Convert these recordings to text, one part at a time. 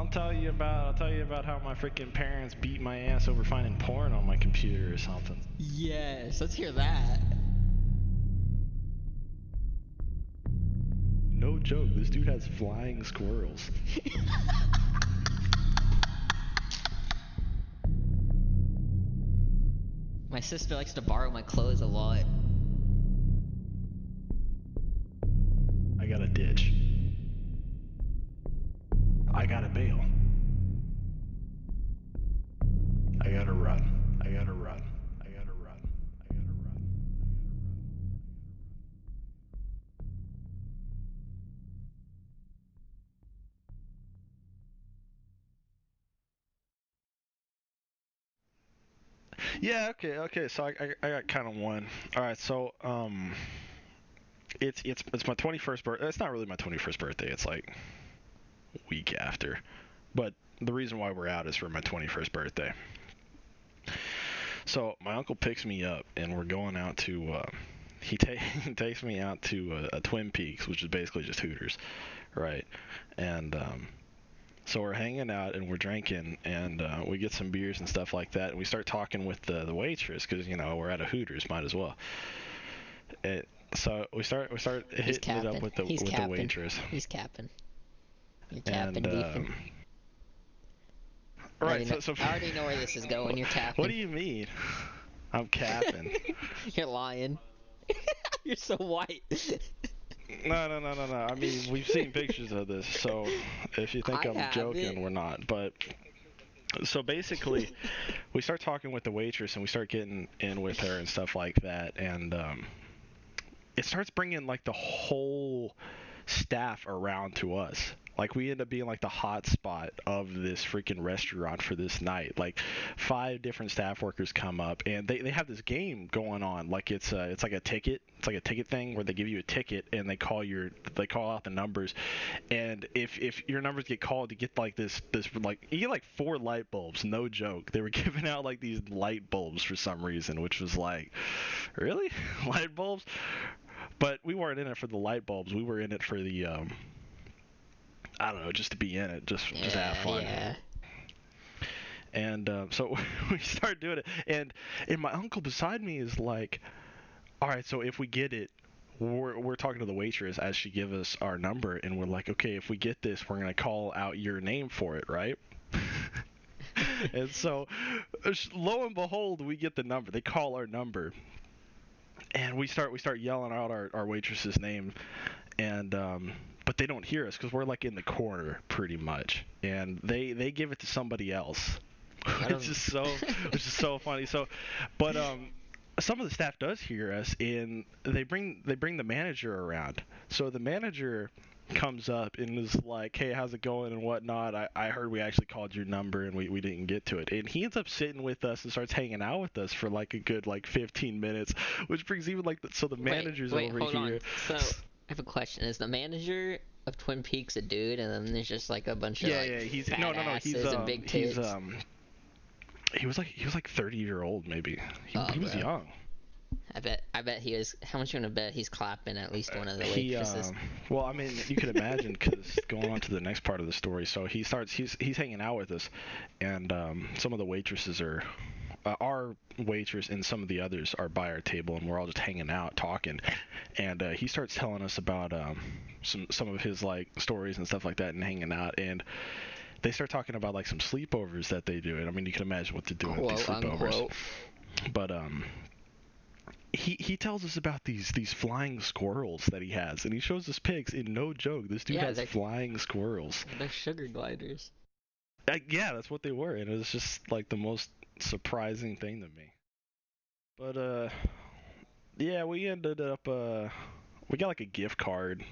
I'll tell you about how my freaking parents beat my ass over finding porn on my computer or something. Yes, let's hear that. No joke, this dude has flying squirrels. My sister likes to borrow my clothes a lot. I got a ditch. I gotta bail. I gotta run. I gotta run. I gotta run. I gotta run. Yeah, okay. So I got kind of one. All right, so it's my 21st birthday. It's not really my 21st birthday. It's like a week after. But the reason why we're out is for my 21st birthday. So my uncle picks me up, and we're going out to. He takes me out to a Twin Peaks, which is basically just Hooters, right? And so we're hanging out and we're drinking, and we get some beers and stuff like that. And we start talking with the waitress because we're at a Hooters, might as well. So we start hitting it up with the waitress. He's capping. You're capping, And beefing. right, I already know where this is going. You're capping. What do you mean? I'm capping. You're lying. You're so white. No. I mean, we've seen pictures of this, so if you think I'm joking, we're not. But so basically, we start talking with the waitress and we start getting in with her and stuff like that, and it starts bringing like the whole staff around to us. Like we end up being like the hot spot of this freaking restaurant for this night. Like 5 different staff workers come up and they have this game going on. Like it's like a ticket. It's like a ticket thing where they give you a ticket and they call out the numbers. And if your numbers get called, you get like this like you get like 4 light bulbs. No joke. They were giving out like these light bulbs for some reason, which was like, really? Light bulbs? But we weren't in it for the light bulbs. We were in it for the I don't know, just to be in it, just to have fun. Yeah. And so we start doing it, and my uncle beside me is like, all right, so if we get it, we're talking to the waitress as she gives us our number, and we're like, okay, if we get this, we're gonna call out your name for it, right? And so, lo and behold, we get the number. They call our number, and we start yelling out our waitress's name, and but they don't hear us because we're like in the corner pretty much, and they give it to somebody else, which is so funny. So, but some of the staff does hear us, and they bring the manager around. So the manager comes up and is like, hey, how's it going and whatnot. I heard we actually called your number and we didn't get to it. And he ends up sitting with us and starts hanging out with us for like a good like 15 minutes, which brings even like so the manager's wait, over hold here. On. So I have a question. Is the manager of Twin Peaks a dude, and then there's just like a bunch of he's fat asses and big tits? He was like 30-year-old maybe. He was young. I bet he is. How much you want to bet he's clapping at least one of the waitresses? Well, I mean, you could imagine, because going on to the next part of the story. So he's hanging out with us, and some of the waitresses are, our waitress and some of the others are by our table, and we're all just hanging out talking, and he starts telling us about some of his like stories and stuff like that, and hanging out, and they start talking about like some sleepovers that they do, and I mean, you can imagine what they're doing at these sleepovers. Unquote. But he tells us about these flying squirrels that he has, and he shows us pics, and no joke, this dude has flying squirrels. They're sugar gliders. Yeah, that's what they were, and it was just like the most surprising thing to me. But yeah, we ended up we got like a gift card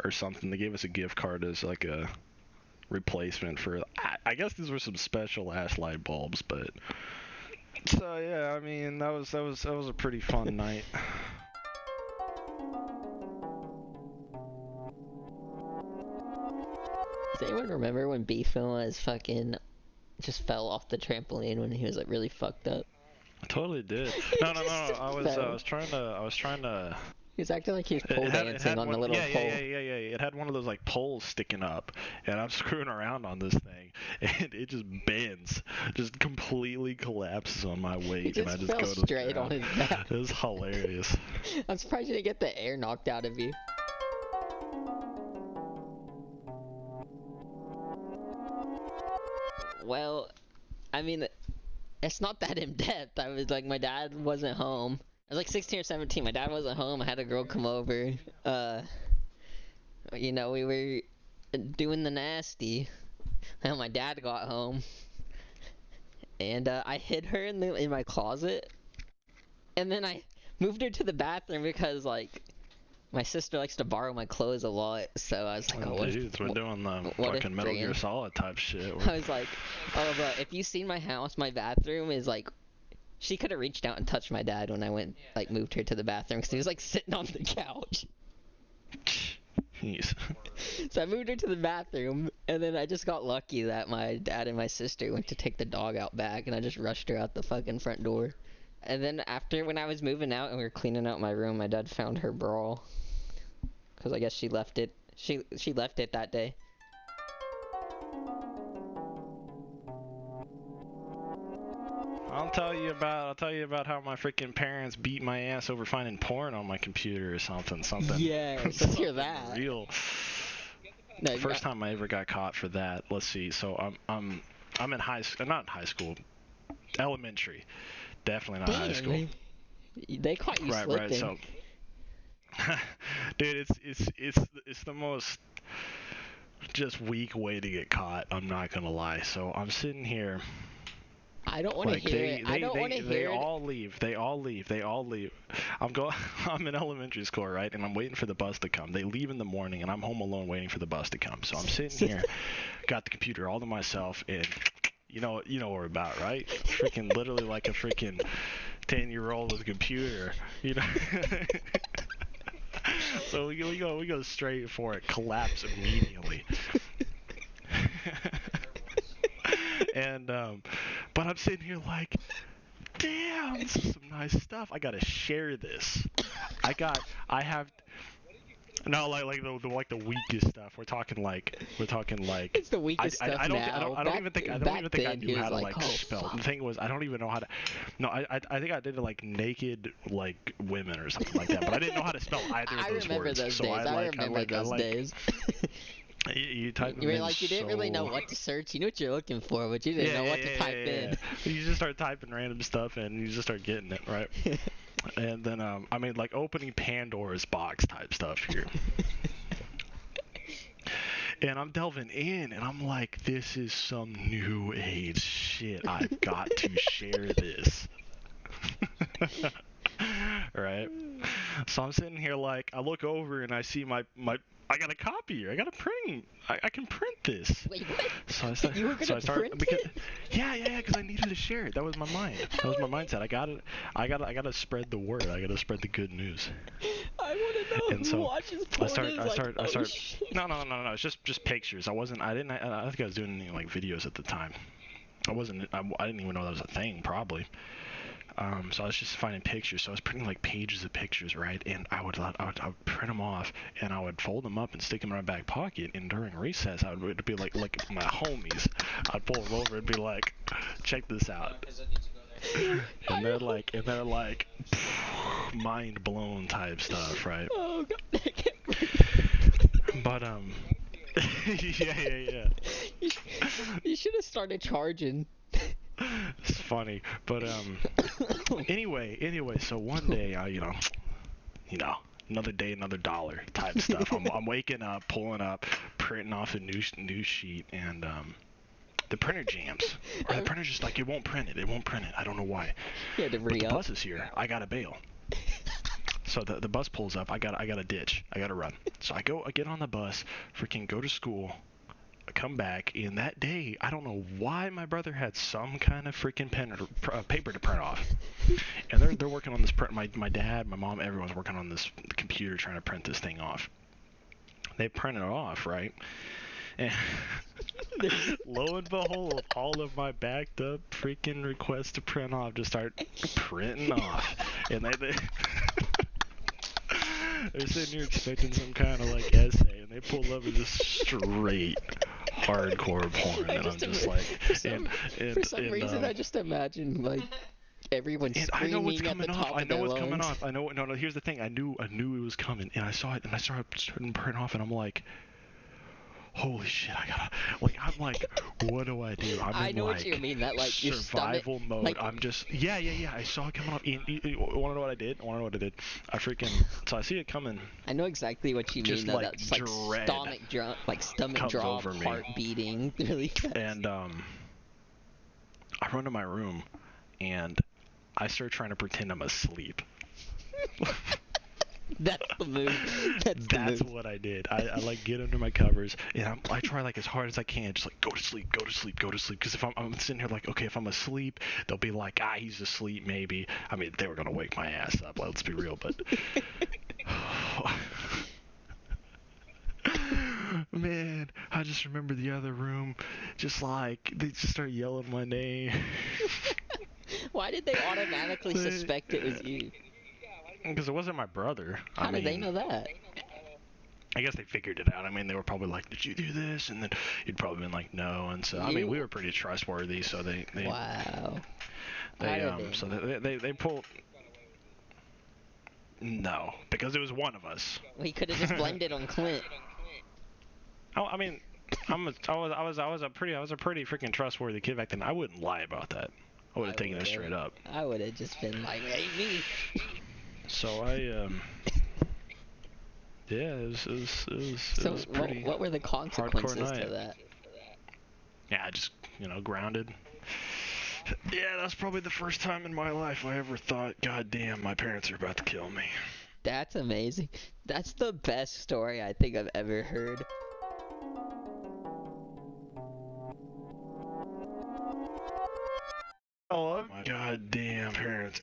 or something. They gave us a gift card as like a replacement for, I guess these were some special ass light bulbs, but so yeah, I mean that was a pretty fun night. Does anyone remember when Beefin just fell off the trampoline when he was like really fucked up? I totally did. No. I was trying to He's acting like he's pole dancing on the little pole. Yeah. It had one of those like poles sticking up, and I'm screwing around on this thing, and it just bends, just completely collapses on my weight, He and I just just fell go to straight the ground. on his back. It was hilarious. I'm surprised you didn't get the air knocked out of you. Well, I mean, it's not that in depth. I was like, my dad wasn't home. I was like 16 or 17. My dad wasn't home. I had a girl come over. You know, we were doing the nasty. And my dad got home. And I hid her in my closet. And then I moved her to the bathroom because, like, my sister likes to borrow my clothes a lot. So I was like, Oh, dudes, we're doing the fucking Metal Gear Solid type shit. I was like, oh, but if you seen my house, my bathroom is like, she could have reached out and touched my dad when I went, like, moved her to the bathroom because he was like sitting on the couch. Jeez. So I moved her to the bathroom, and then I just got lucky that my dad and my sister went to take the dog out back, and I just rushed her out the fucking front door. And then after, when I was moving out and we were cleaning out my room, my dad found her bra. Because I guess she left it. She left it that day. I'll tell you about how my freaking parents beat my ass over finding porn on my computer or something. Yeah, let's hear that. Real. No, first time I ever got caught for that. Let's see. So I'm in high school, not in high school, elementary. Definitely not high school. They caught you slipping. Right. So, dude, it's the most just weak way to get caught. I'm not gonna lie. So I'm sitting here. I don't want to hear it. I don't want to hear it. They all leave. I'm in elementary school, right? And I'm waiting for the bus to come. They leave in the morning, and I'm home alone waiting for the bus to come. So I'm sitting here, got the computer all to myself, and you know what we're about, right? Freaking literally like a freaking 10-year-old with a computer, you know. So we go straight for it. Collapse immediately. And but I'm sitting here like, damn, this is some nice stuff. I gotta share this. I have. No, like the weakest stuff. We're talking like. It's the weakest stuff I don't even think I knew how to like spell. Fuck. The thing was, I don't even know how to. No, I think I did it like naked like women or something like that. But I didn't know how to spell either of those words. I remember those days. You type them you were in like, you didn't really know what to search. You knew what you're looking for, but you didn't know what to type in. You just start typing random stuff and you just start getting it, right? And then, I mean, like opening Pandora's box type stuff here. And I'm delving in and I'm like, this is some new age shit. I've got to share this. Right? So I'm sitting here like, I look over and I see my I got a copier. I got a printing. I can print this. Wait, what? So I start. You were gonna print it? Yeah, because I needed to share it. That was my mind. That was my mindset. I gotta spread the word. I gotta spread the good news. I wanna know who watches porn. I start. No. It's just pictures. I didn't think I was doing any like videos at the time. I didn't even know that was a thing. Probably. So I was just finding pictures. So I was printing like pages of pictures, right? And I would print them off, and I would fold them up and stick them in my back pocket. And during recess, it'd be like my homies. I'd pull them over and be like, "Check this out." And they're like, mind blown type stuff, right? Oh God, I can't breathe. But yeah. You should have started charging. It's funny, but anyway, so one day, another day, another dollar type stuff. I'm waking up, pulling up, printing off a new sheet, and the printer jams, or the printer just like it won't print it. I don't know why. You had to re-up. But the bus is here. I gotta bail. So the bus pulls up. I gotta ditch. I gotta run. So I get on the bus, freaking go to school. Come back, and that day I don't know why my brother had some kind of freaking pen or paper to print off, and they're working on this print. My dad, my mom, everyone's working on this computer trying to print this thing off. They print it off, right? And lo and behold, all of my backed up freaking requests to print off just start printing off, and they They're sitting here expecting some kind of like essay, and they pull up with this straight hardcore porn, and I'm just like, for some reason, I just imagine like everyone and I know what's screaming at the coming off. top I of know their what's coming lungs. off. I know. No. Here's the thing. I knew it was coming, and I saw it, and I started burning off, and I'm like, holy shit! I'm like, what do I do? I'm I in know what like you mean. That like your stomach, survival mode. like I'm just, yeah. I saw it coming off. You want to know what I did? I freaking, so I see it coming. I know exactly what you Just mean. Though like that's like dread stomach comes draw, over me. heart beating really fast. And I run to my room, and I start trying to pretend I'm asleep. That's the move. That's what I did. I like get under my covers, and I try like as hard as I can, just like go to sleep. Because if I'm sitting here like, okay, if I'm asleep, they'll be like, he's asleep maybe. I mean, they were gonna wake my ass up. Let's be real, but man, I just remember the other room, just like they just start yelling my name. Why did they automatically suspect it was you? Because it wasn't my brother. How did they know that? I guess they figured it out. I mean, they were probably like, "Did you do this?" And then you'd probably been like, "No." And so, I mean, we were pretty trustworthy. So they Wow. so they pulled. No, because it was one of us. We could have just blamed it on Clint. I mean, I was a pretty freaking trustworthy kid back then. I wouldn't lie about that. I would have taken it straight up. I would have just been like, "Hey, me." So yeah, it was pretty. What were the consequences hardcore to night. that? Yeah, just grounded. Yeah, that's probably the first time in my life I ever thought, God damn, my parents are about to kill me. That's amazing. That's the best story I think I've ever heard. Oh my goddamn parents